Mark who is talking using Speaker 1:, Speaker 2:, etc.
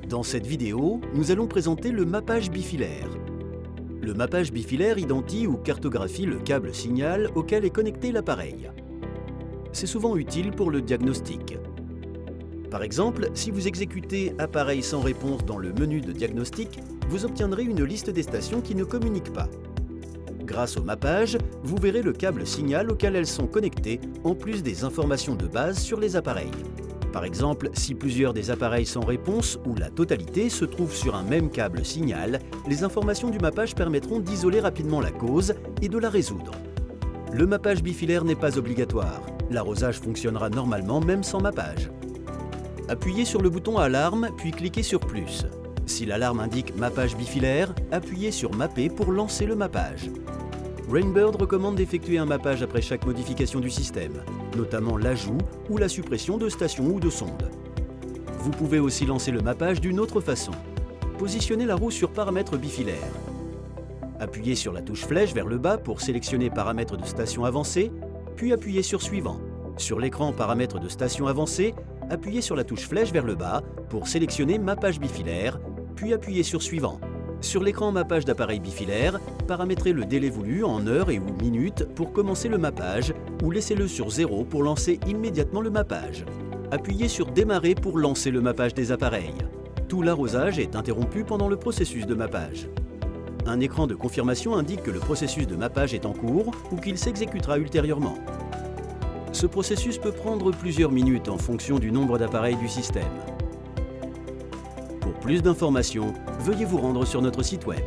Speaker 1: Dans cette vidéo, nous allons présenter le mappage bifilaire. Le mappage bifilaire identifie ou cartographie le câble signal auquel est connecté l'appareil. C'est souvent utile pour le diagnostic. Par exemple, si vous exécutez « Appareil sans réponse » dans le menu de diagnostic, vous obtiendrez une liste des stations qui ne communiquent pas. Grâce au mappage, vous verrez le câble signal auquel elles sont connectées, en plus des informations de base sur les appareils. Par exemple, si plusieurs des appareils sans réponse ou la totalité se trouvent sur un même câble signal, les informations du mappage permettront d'isoler rapidement la cause et de la résoudre. Le mappage bifilaire n'est pas obligatoire. L'arrosage fonctionnera normalement même sans mappage. Appuyez sur le bouton Alarme puis cliquez sur Plus. Si l'alarme indique mappage bifilaire, appuyez sur Mapper pour lancer le mappage. Rainbird recommande d'effectuer un mappage après chaque modification du système, notamment l'ajout ou la suppression de stations ou de sondes. Vous pouvez aussi lancer le mappage d'une autre façon. Positionnez la roue sur Paramètres bifilaires. Appuyez sur la touche flèche vers le bas pour sélectionner Paramètres de station avancée, puis appuyez sur Suivant. Sur l'écran Paramètres de station avancée, appuyez sur la touche flèche vers le bas pour sélectionner Mappage bifilaire, puis appuyez sur Suivant. Sur l'écran Mappage d'appareil bifilaire, paramétrez le délai voulu en heures et ou minutes pour commencer le mappage ou laissez-le sur 0 pour lancer immédiatement le mappage. Appuyez sur Démarrer pour lancer le mappage des appareils. Tout l'arrosage est interrompu pendant le processus de mappage. Un écran de confirmation indique que le processus de mappage est en cours ou qu'il s'exécutera ultérieurement. Ce processus peut prendre plusieurs minutes en fonction du nombre d'appareils du système. Pour plus d'informations, veuillez vous rendre sur notre site web.